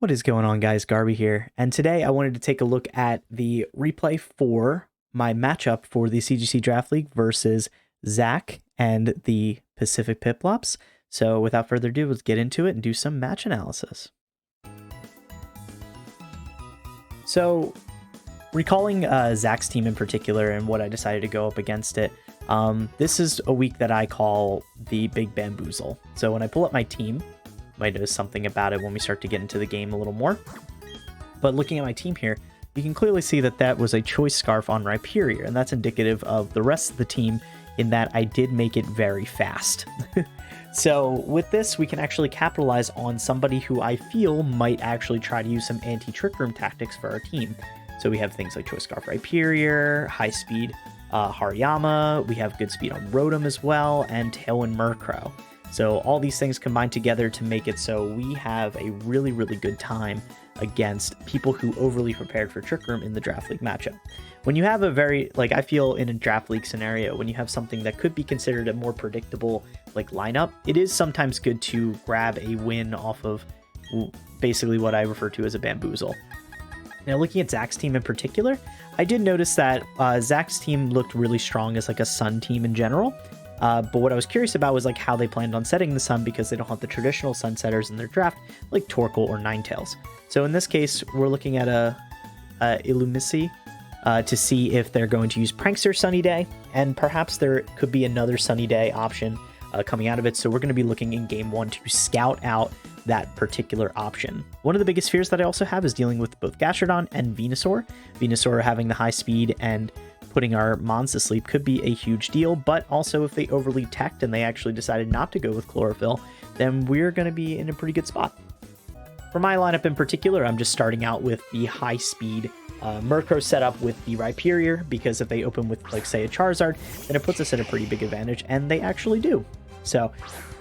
What is going on, guys? Garby here, and today I wanted to take a look at the replay for my matchup for the CGC Draft League versus Zach and the Pacific Piplups. So without further ado, let's get into it and do some match analysis. So recalling Zach's team in particular and what I decided to go up against it, this is a week that I call the Big Bamboozle. So when I pull up my team, might notice something about it when we start to get into the game a little more. But looking at my team here, you can clearly see that that was a choice scarf on Rhyperior, and that's indicative of the rest of the team in that I did make it very fast. So with this, we can actually capitalize on somebody who I feel might actually try to use some anti-trick room tactics for our team. So we have things like choice scarf Rhyperior, high speed Hariyama, we have good speed on Rotom as well, and Tailwind Murkrow. So all these things combine together to make it so we have a really, really good time against people who overly prepared for Trick Room in the Draft League matchup. When you have a very, I feel in a Draft League scenario, when you have something that could be considered a more predictable, lineup, it is sometimes good to grab a win off of basically what I refer to as a bamboozle. Now, looking at Zach's team in particular, I did notice that Zach's team looked really strong as a Sun team in general. But what I was curious about was how they planned on setting the Sun, because they don't have the traditional Sun setters in their draft like Torkoal or Ninetales. So in this case, we're looking at a Illumissi to see if they're going to use Prankster Sunny Day, and perhaps there could be another Sunny Day option coming out of it. So we're going to be looking in game one to scout out that particular option. One of the biggest fears that I also have is dealing with both Gastrodon and Venusaur. Venusaur having the high speed and putting our Mons to sleep could be a huge deal, but also if they overly teched and they actually decided not to go with Chlorophyll, then we're going to be in a pretty good spot. For my lineup in particular, I'm just starting out with the high speed Murkrow setup with the Rhyperior, because if they open with, say, a Charizard, then it puts us at a pretty big advantage, and they actually do. So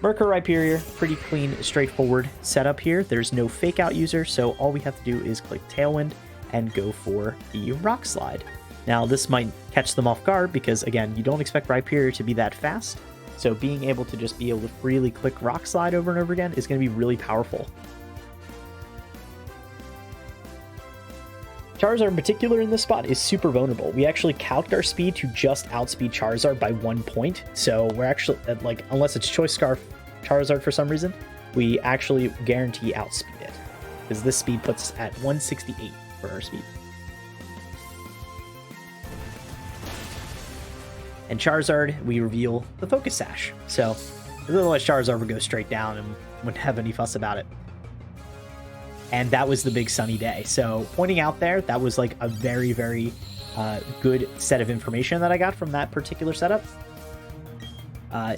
Murkrow Rhyperior, pretty clean, straightforward setup here. There's no fake out user, so all we have to do is click Tailwind and go for the Rock Slide. Now, this might catch them off guard because, again, you don't expect Rhyperior to be that fast, so being able to just be able to freely click Rock Slide over and over again is going to be really powerful. Charizard in particular in this spot is super vulnerable. We actually calced our speed to just outspeed Charizard by 1 point, so we're actually, unless it's Choice Scarf Charizard for some reason, we actually guarantee outspeed it, because this speed puts us at 168 for our speed. And Charizard, we reveal the Focus Sash. So, otherwise Charizard would go straight down and wouldn't have any fuss about it. And that was the big Sunny Day. So, pointing out there, that was a very, very good set of information that I got from that particular setup.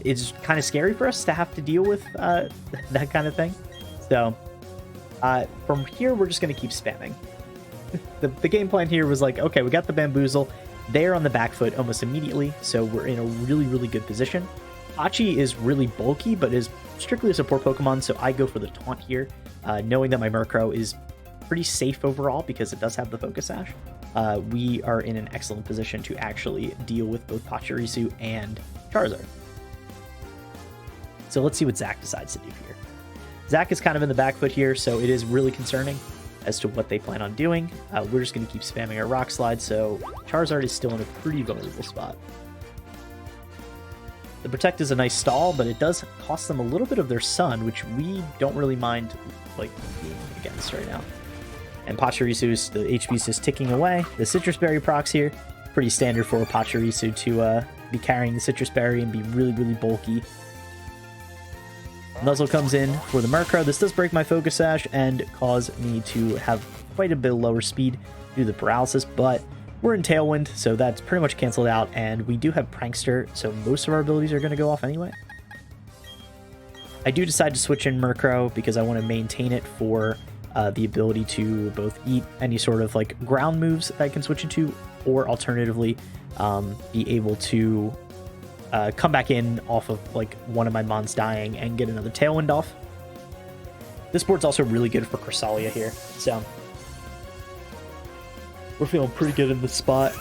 It's kind of scary for us to have to deal with that kind of thing. So, from here, we're just going to keep spamming. The game plan here was okay, we got the Bamboozle. They're on the back foot almost immediately, so we're in a really, really good position. Hachi is really bulky, but is strictly a support Pokemon, so I go for the Taunt here, knowing that my Murkrow is pretty safe overall because it does have the Focus Sash. We are in an excellent position to actually deal with both Pachirisu and Charizard. So let's see what Zach decides to do here. Zach is kind of in the back foot here, so it is really concerning as to what they plan on doing. We're just going to keep spamming our Rock Slide, so Charizard is still in a pretty vulnerable spot. The Protect is a nice stall, but it does cost them a little bit of their Sun, which we don't really mind being against right now. And Pachirisu, the HP is just ticking away. The Citrus Berry procs here, pretty standard for a Pachirisu to be carrying the Citrus Berry and be really, really bulky. Nuzzle comes in for the Murkrow. This does break my Focus Sash and cause me to have quite a bit lower speed due to the paralysis, but we're in Tailwind, so that's pretty much canceled out, and we do have Prankster, so most of our abilities are going to go off anyway. I do decide to switch in Murkrow because I want to maintain it for the ability to both eat any sort of ground moves that I can switch into, or alternatively be able to come back in off of one of my Mons dying and get another Tailwind off. This board's also really good for Cresselia here, so we're feeling pretty good in this spot.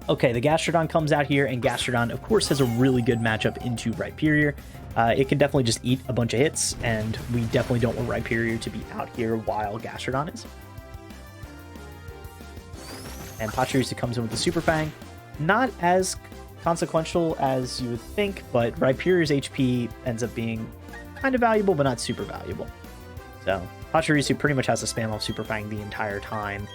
Okay, the Gastrodon comes out here, and Gastrodon, of course, has a really good matchup into Rhyperior. It can definitely just eat a bunch of hits, and we definitely don't want Rhyperior to be out here while Gastrodon is. And Pachirisu comes in with the Super Fang. Not as consequential as you would think, but Rhyperior's HP ends up being kind of valuable, but not super valuable. So Pachirisu pretty much has to spam off Super Fang the entire time.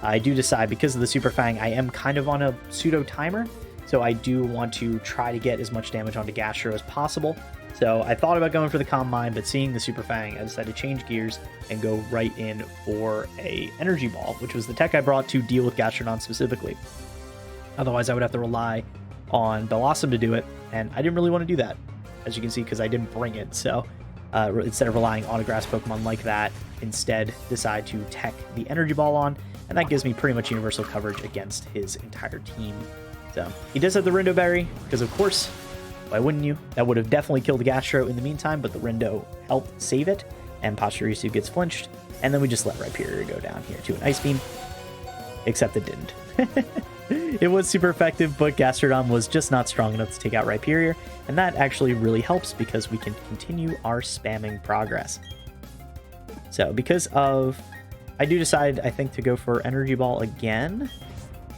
I do decide, because of the Super Fang, I am kind of on a pseudo timer, so I do want to try to get as much damage onto Gastro as possible. So I thought about going for the Calm Mind, but seeing the Super Fang, I decided to change gears and go right in for a Energy Ball, which was the tech I brought to deal with Gastrodon specifically. Otherwise, I would have to rely on Bellossom to do it, and I didn't really want to do that, as you can see, because I didn't bring it. So instead of relying on a grass Pokemon like that, instead decide to tech the Energy Ball on, and that gives me pretty much universal coverage against his entire team. So he does have the Rindo Berry, because of course, why wouldn't you? That would have definitely killed the Gastro in the meantime, but the Rindo helped save it, and Pachirisu gets flinched, and then we just let Rhyperior go down here to an Ice Beam, except it didn't. It was super effective, but Gastrodon was just not strong enough to take out Rhyperior, and that actually really helps because we can continue our spamming progress. So because of... I do decide, I think, to go for Energy Ball again.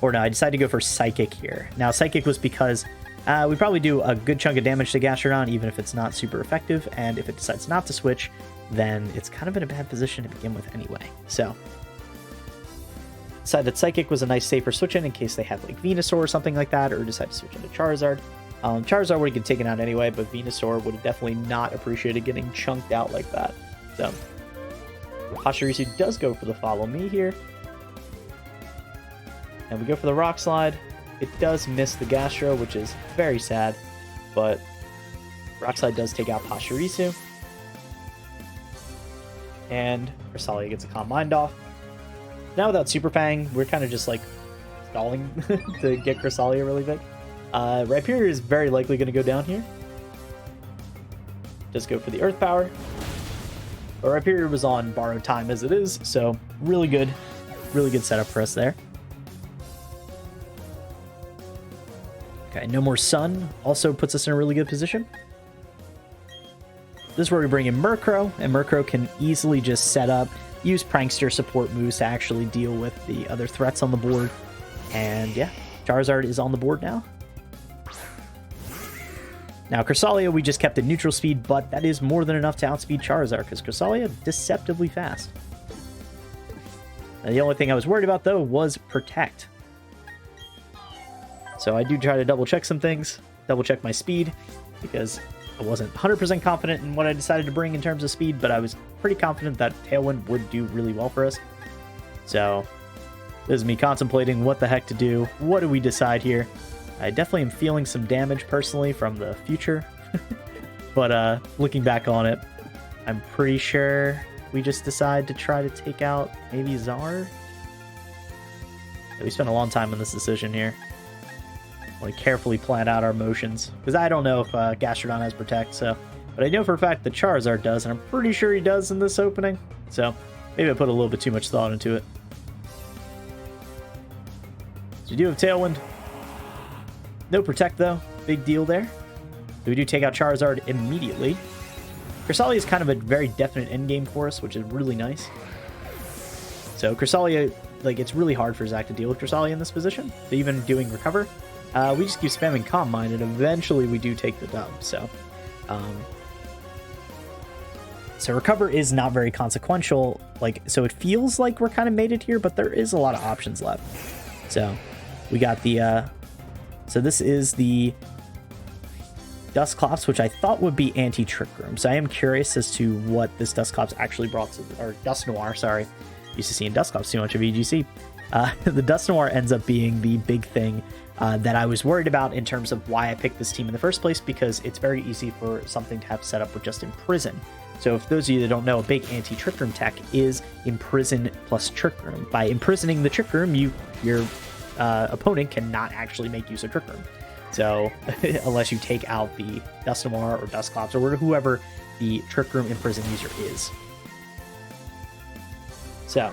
Or no, I decided to go for Psychic here. Now, Psychic was because we probably do a good chunk of damage to Gastrodon, even if it's not super effective, and if it decides not to switch, then it's kind of in a bad position to begin with anyway. So decided that Psychic was a nice safer switch in case they have like Venusaur or something like that, or decide to switch into Charizard. Charizard would have get taken out anyway, but Venusaur would have definitely not appreciated getting chunked out like that. So Pachirisu does go for the Follow Me here. And we go for the Rock Slide. It does miss the Gastro, which is very sad, but Rock Slide does take out Pachirisu. And Cresselia gets a Calm Mind off. Now without Super Fang, we're kind of just like stalling to get Cresselia really big. Rhyperior is very likely going to go down here. Just go for the Earth Power. But Rhyperior was on borrowed time as it is, so really good setup for us there. Okay, no more Sun also puts us in a really good position. This is where we bring in Murkrow, and Murkrow can easily just set up, use Prankster support moves to actually deal with the other threats on the board. And yeah, Charizard is on the board now. Now, Cresselia, we just kept at neutral speed, but that is more than enough to outspeed Charizard, because Cresselia deceptively fast. Now, the only thing I was worried about, though, was Protect. So I do try to double-check some things, double-check my speed, because I wasn't 100% confident in what I decided to bring in terms of speed, but I was pretty confident that Tailwind would do really well for us. So this is me contemplating what the heck to do. What do we decide here? I definitely am feeling some damage personally from the future, but looking back on it, I'm pretty sure we just decide to try to take out maybe Zard. Yeah, we spent a long time on this decision here. Want to carefully plan out our motions, because I don't know if Gastrodon has Protect, so, but I know for a fact that Charizard does, and I'm pretty sure he does in this opening, so maybe I put a little bit too much thought into it. So we do have Tailwind. No Protect, though. Big deal there. So we do take out Charizard immediately. Cresselia is kind of a very definite endgame for us, which is really nice. So Cresselia, like, it's really hard for Zach to deal with Cresselia in this position. So even doing Recover, we just keep spamming Calm Mind, and eventually we do take the dub. So, so Recover is not very consequential. Like, so it feels like we're kind of made it here, but there is a lot of options left. So we got the... So this is the Dusclops, which I thought would be anti-Trick Room. So I am curious as to what this Dusclops actually brought to, or Dusknoir, sorry. Used to seeing Dusclops too much of EGC. The Dusknoir ends up being the big thing that I was worried about in terms of why I picked this team in the first place, because it's very easy for something to have set up with just Imprison. So if those of you that don't know, a big anti-Trick Room tech is Imprison plus Trick Room. By imprisoning the Trick Room, your opponent cannot actually make use of Trick Room. So unless you take out the Dusknoir or Dusclops or whoever the Trick Room Imprison user is. So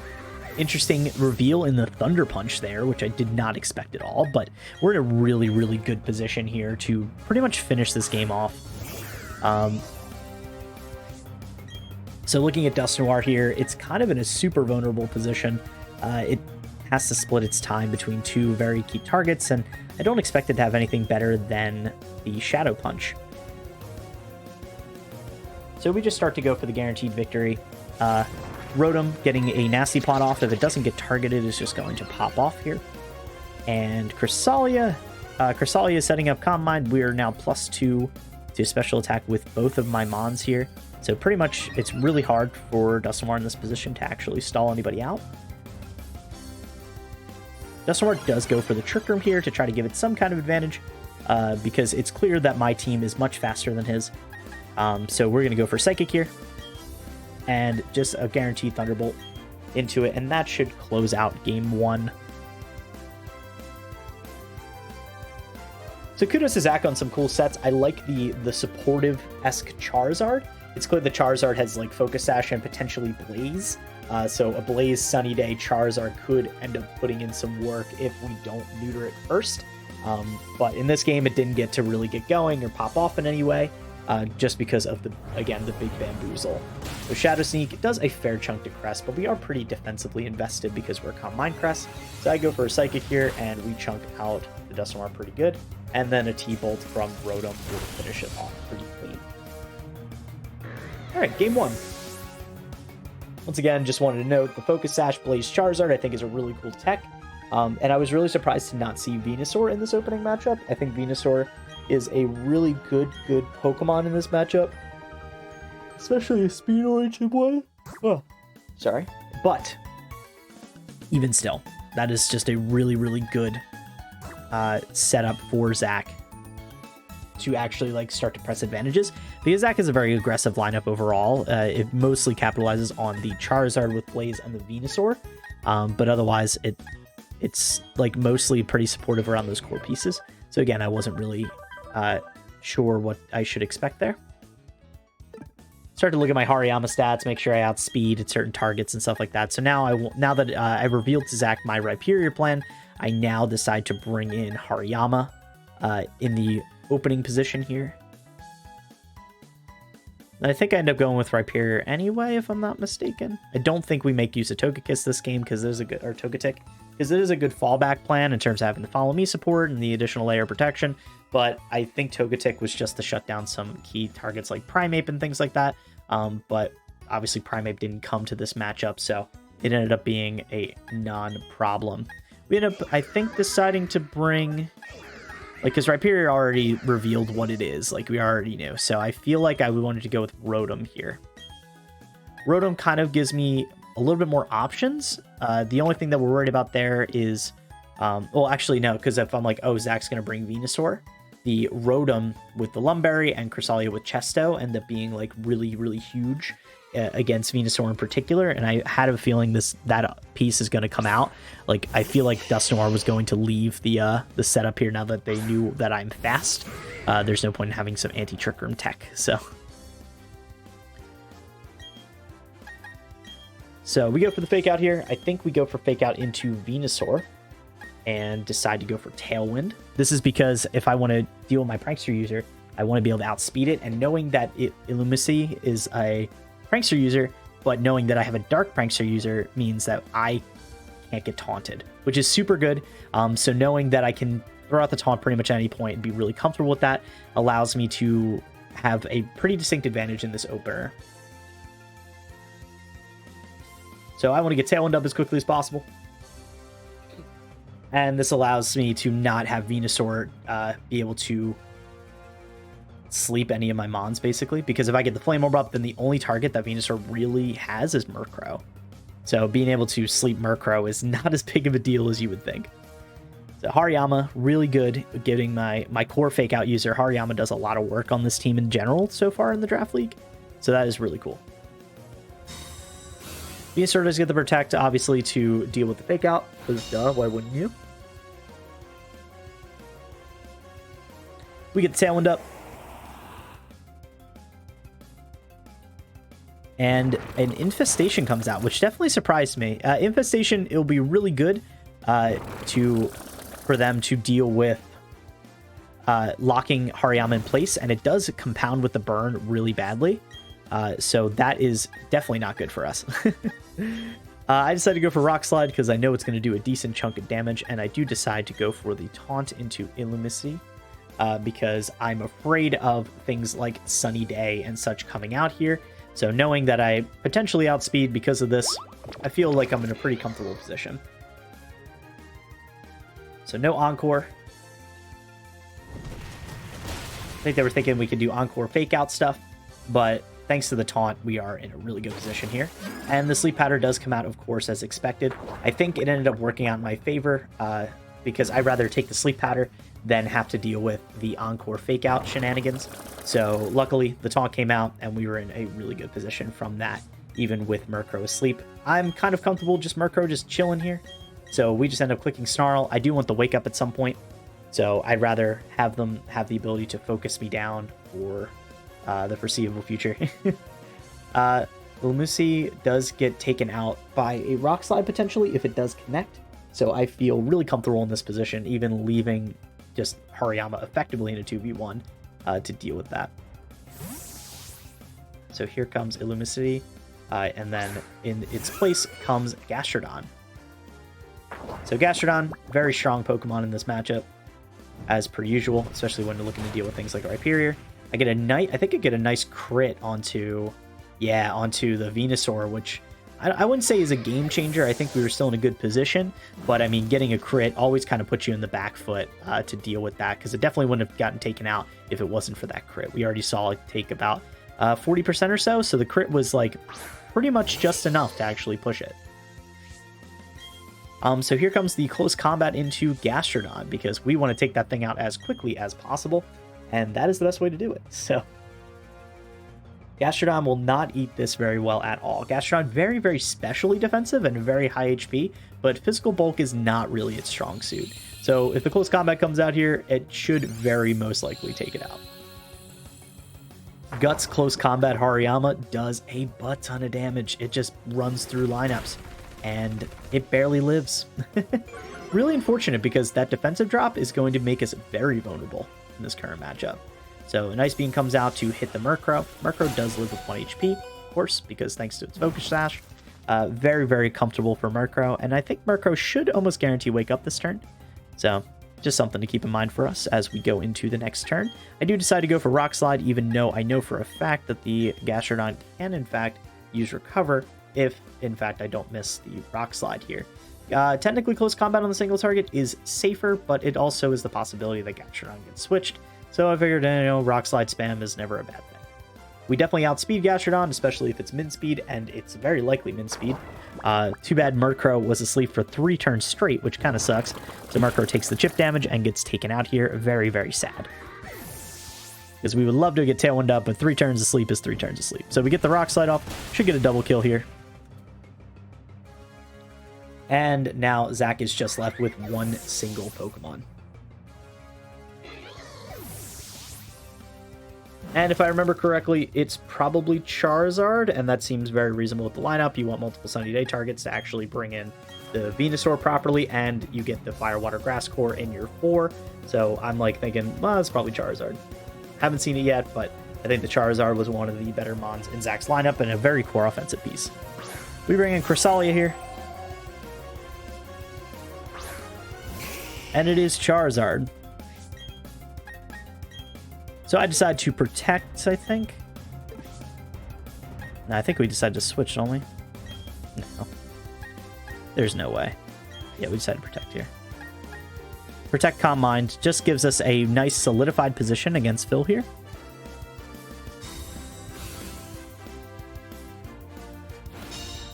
interesting reveal in the Thunder Punch there, which I did not expect at all, but we're in a really, really good position here to pretty much finish this game off. So looking at Dusknoir here, it's kind of in a super vulnerable position. It has to split its time between two very key targets, and I don't expect it to have anything better than the Shadow Punch. So we just start to go for the guaranteed victory. Rotom getting a nasty pot off. If it doesn't get targeted, is just going to pop off here. And Cresselia is setting up Calm Mind. We are now +2 to special attack with both of my Mons here. So pretty much it's really hard for Dusknoir in this position to actually stall anybody out. Dusknoir does go for the Trick Room here to try to give it some kind of advantage, because it's clear that my team is much faster than his. So we're going to go for Psychic here. And just a guaranteed Thunderbolt into it, and that should close out game 1. So kudos to Zach on some cool sets. I like the supportive-esque Charizard. It's clear the Charizard has like Focus Sash and potentially Blaze. So a Blaze Sunny Day Charizard could end up putting in some work if we don't neuter it first. But in this game, it didn't get to really get going or pop off in any way. Just because of the big Bamboozle. So Shadow Sneak does a fair chunk to Crest, but we are pretty defensively invested because we're Calm Mind Crest. So I go for a Psychic here, and we chunk out the Dusknoir pretty good. And then a T-Bolt from Rotom will finish it off pretty clean. Alright, game 1. Once again, just wanted to note, the Focus Sash Blaze Charizard I think is a really cool tech. And I was really surprised to not see Venusaur in this opening matchup. I think Venusaur is a really good Pokemon in this matchup. Especially a speed-oriented one. Oh, sorry. But, even still, that is just a really, really good setup for Zach to actually like start to press advantages. Because Zach is a very aggressive lineup overall. It mostly capitalizes on the Charizard with Blaze and the Venusaur. But otherwise, it's like mostly pretty supportive around those core pieces. So again, I wasn't really sure what I should expect there. Start to look at my Hariyama stats, make sure I outspeed at certain targets and stuff like that. So now that I revealed to Zach my Rhyperior plan, I now decide to bring in Hariyama in the opening position here. And I think I end up going with Rhyperior anyway, if I'm not mistaken. I don't think we make use of Togekiss this game because there's a good, or Togetic, because it is a good fallback plan in terms of having the Follow Me support and the additional layer of protection. But I think Togetic was just to shut down some key targets like Primeape and things like that. But obviously Primeape didn't come to this matchup, so it ended up being a non-problem. We ended up, I think, deciding to bring... Like, because Rhyperior already revealed what it is. Like, we already knew. So I feel like we wanted to go with Rotom here. Rotom kind of gives me a little bit more options. The only thing that we're worried about there is... well, actually, no. Because if I'm like, oh, Zach's going to bring Venusaur, the Rotom with the Lumberry and Cresselia with Chesto end up being, like, really, really huge against Venusaur in particular, and I had a feeling that piece is going to come out. Like, I feel like Dusknoir was going to leave the setup here now that they knew that I'm fast. There's no point in having some anti-Trick Room tech, so we go for the Fake Out here. I think we go for Fake Out into Venusaur and decide to go for Tailwind. This is because if I want to deal with my Prankster user, I want to be able to outspeed it, and knowing that Illumisy is a Prankster user, but knowing that I have a Dark Prankster user means that I can't get taunted, which is super good. So knowing that I can throw out the taunt pretty much at any point and be really comfortable with that allows me to have a pretty distinct advantage in this opener. So I want to get Tailwind up as quickly as possible. And this allows me to not have Venusaur be able to sleep any of my Mons, basically, because if I get the Flame Orb up, then the only target that Venusaur really has is Murkrow. So being able to sleep Murkrow is not as big of a deal as you would think. So Hariyama, really good at getting my core Fake Out user. Hariyama does a lot of work on this team in general so far in the Draft League, so that is really cool. Venusaur does get the Protect, obviously, to deal with the Fake Out, because duh, why wouldn't you? We get the Tailwind up. and an Infestation comes out, which definitely surprised me. Infestation, it'll be really good for them to deal with locking Hariyama in place, and it does compound with the burn really badly. So that is definitely not good for us. I decided to go for Rock Slide because I know it's going to do a decent chunk of damage, and I do decide to go for the Taunt into Illumicity because I'm afraid of things like Sunny Day and such coming out here. So knowing that I potentially outspeed because of this, I feel like I'm in a pretty comfortable position. So no Encore. I think they were thinking we could do Encore fake out stuff, but thanks to the taunt, we are in a really good position here. And the Sleep Powder does come out, of course, as expected. I think it ended up working out in my favor because I'd rather take the Sleep Powder than have to deal with the Encore fake out shenanigans. So luckily, the taunt came out, and we were in a really good position from that, even with Murkrow asleep. I'm kind of comfortable just Murkrow just chilling here. So we just end up clicking Snarl. I do want the Wake Up at some point, so I'd rather have them have the ability to focus me down for the foreseeable future. Illumicity does get taken out by a Rock Slide potentially if it does connect. So I feel really comfortable in this position, even leaving just Hariyama effectively in a 2v1 to deal with that. So here comes Illumicity, and then in its place comes Gastrodon. So Gastrodon, very strong Pokemon in this matchup, as per usual, especially when you're looking to deal with things like Rhyperior. I think I get a nice crit onto the Venusaur, which I wouldn't say is a game changer. I think we were still in a good position, but I mean, getting a crit always kind of puts you in the back foot to deal with that, because it definitely wouldn't have gotten taken out if it wasn't for that crit. We already saw it take about 40% or so the crit was like pretty much just enough to actually push it. So here comes the close combat into Gastrodon, because we want to take that thing out as quickly as possible, and that is the best way to do it. So Gastrodon will not eat this very well at all. Gastrodon, very, very specially defensive and very high HP, but physical bulk is not really its strong suit. So if the close combat comes out here, it should very most likely take it out. Guts close combat Hariyama does a butt ton of damage. It just runs through lineups, and it barely lives. Really unfortunate, because that defensive drop is going to make us very vulnerable in this current matchup. So an Ice Beam comes out to hit the Murkrow. Murkrow does live with 1 HP, of course, because thanks to its Focus Sash. Very, very comfortable for Murkrow, and I think Murkrow should almost guarantee Wake Up this turn. So just something to keep in mind for us as we go into the next turn. I do decide to go for Rock Slide, even though I know for a fact that the Gastrodon can, in fact, use Recover if, in fact, I don't miss the Rock Slide here. Technically, close combat on the single target is safer, but it also is the possibility that Gastrodon gets switched. So I figured, Rock Slide spam is never a bad thing. We definitely outspeed Gastrodon, especially if it's min speed, and it's very likely min speed. Too bad Murkrow was asleep for 3 turns straight, which kind of sucks. So Murkrow takes the chip damage and gets taken out here. Very, very sad, because we would love to get Tailwind up, but 3 turns of sleep is 3 turns of sleep. So we get the Rock Slide off. Should get a double kill here. And now Zach is just left with 1 single Pokemon. And if I remember correctly, it's probably Charizard, and that seems very reasonable with the lineup. You want multiple Sunny Day targets to actually bring in the Venusaur properly, and you get the Fire, Water, Grass core in your 4. So I'm like thinking, well, it's probably Charizard. Haven't seen it yet, but I think the Charizard was one of the better mons in Zach's lineup and a very core offensive piece. We bring in Cresselia here. And it is Charizard. So I decide to protect, I think. No, I think we decided to switch, don't we? No. There's no way. Yeah, we decided to protect here. Protect Calm Mind just gives us a nice solidified position against Phil here.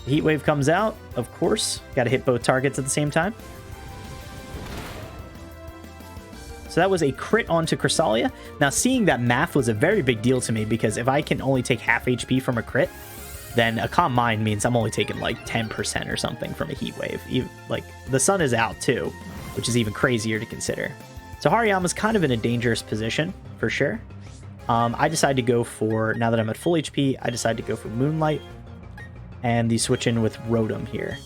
Heat Wave comes out, of course. Got to hit both targets at the same time. So that was a crit onto Cresselia. Now, seeing that math was a very big deal to me, because if I can only take half HP from a crit, then a Calm Mind means I'm only taking like 10% or something from a Heat Wave. Like, the sun is out too, which is even crazier to consider. So Hariyama's kind of in a dangerous position, for sure. I decided to go for, now that I'm at full HP, I decided to go for Moonlight, and the switch in with Rotom here.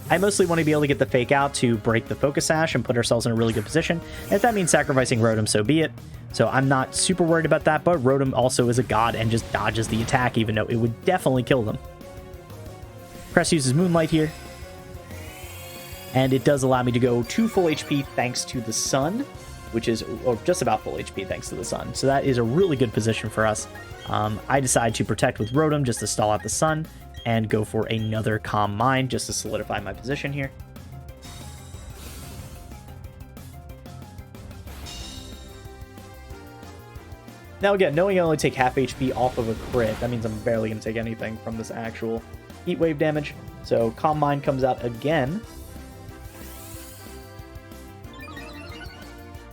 I mostly want to be able to get the fake out to break the Focus Sash and put ourselves in a really good position. And if that means sacrificing Rotom, so be it. So I'm not super worried about that, but Rotom also is a god and just dodges the attack, even though it would definitely kill them. Crest uses Moonlight here. And it does allow me to go to full HP thanks to the Sun, which is or just about full HP thanks to the Sun. So that is a really good position for us. I decide to protect with Rotom just to stall out the Sun and go for another Calm Mind just to solidify my position here. Now again, knowing I only take half HP off of a crit, that means I'm barely going to take anything from this actual Heat Wave damage. So Calm Mind comes out again.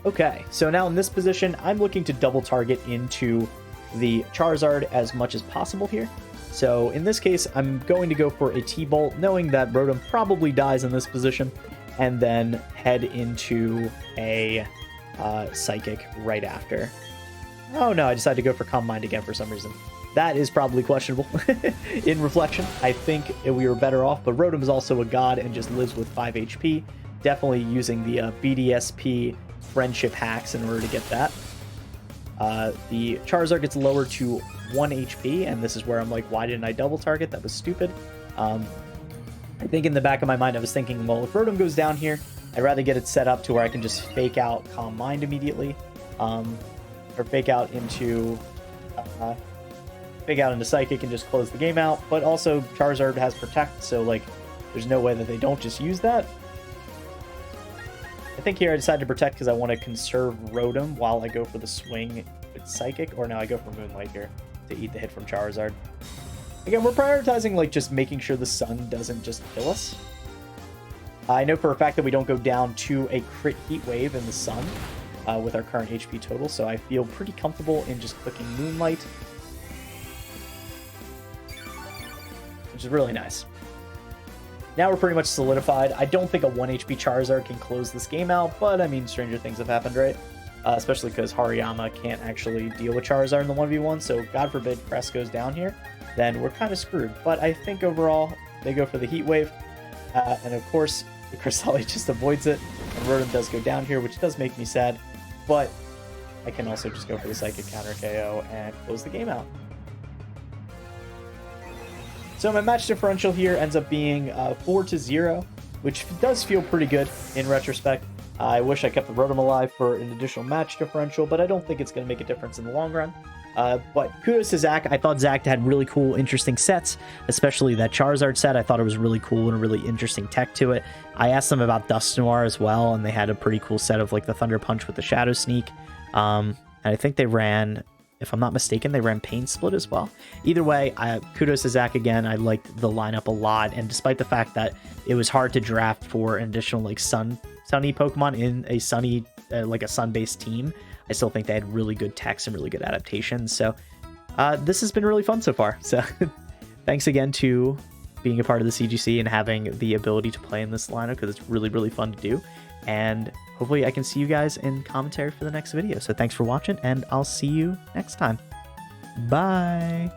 Okay, so now in this position, I'm looking to double target into the Charizard as much as possible here. So in this case, I'm going to go for a T-Bolt, knowing that Rotom probably dies in this position, and then head into a Psychic right after. Oh no, I decided to go for Calm Mind again for some reason. That is probably questionable in reflection. I think we were better off, but Rotom is also a god and just lives with 5 HP. Definitely using the BDSP friendship hacks in order to get that. The Charizard gets lowered to 1 HP, and this is where I'm like, why didn't I double target? That was stupid. I think in the back of my mind, I was thinking, well, if Rotom goes down here, I'd rather get it set up to where I can just fake out Calm Mind immediately, or fake out into Psychic and just close the game out. But also, Charizard has Protect, so like, there's no way that they don't just use that. I think here I decided to Protect because I want to conserve Rotom while I go for the swing with Psychic, or now I go for Moonlight here to eat the hit from Charizard. Again, we're prioritizing like just making sure the Sun doesn't just kill us. I know for a fact that we don't go down to a crit Heat Wave in the Sun with our current HP total, so I feel pretty comfortable in just clicking Moonlight, which is really nice. Now we're pretty much solidified. I don't think a 1 HP Charizard can close this game out, but I mean, stranger things have happened, right? Especially because Hariyama can't actually deal with Charizard in the 1v1, so God forbid Crest goes down here, then we're kind of screwed. But I think overall, they go for the Heat Wave, and of course, the Cresselia just avoids it, and Rotom does go down here, which does make me sad, but I can also just go for the Psychic counter KO and close the game out. So my match differential here ends up being 4-0, which does feel pretty good in retrospect. I wish I kept the Rotom alive for an additional match differential, but I don't think it's going to make a difference in the long run. But kudos to Zach. I thought Zach had really cool, interesting sets, especially that Charizard set. I thought it was really cool and a really interesting tech to it. I asked them about Dusknoir as well, and they had a pretty cool set of like the Thunder Punch with the Shadow Sneak. And I think they ran, if I'm not mistaken, they ran Pain Split as well. Either way, kudos to Zach again. I liked the lineup a lot, and despite the fact that it was hard to draft for an additional like sunny Pokemon in a sunny like a sun-based team, I still think they had really good techs and really good adaptations. So this has been really fun so far. So thanks again to being a part of the CGC and having the ability to play in this lineup, because it's really, really fun to do. And hopefully I can see you guys in commentary for the next video. So thanks for watching, and I'll see you next time. Bye.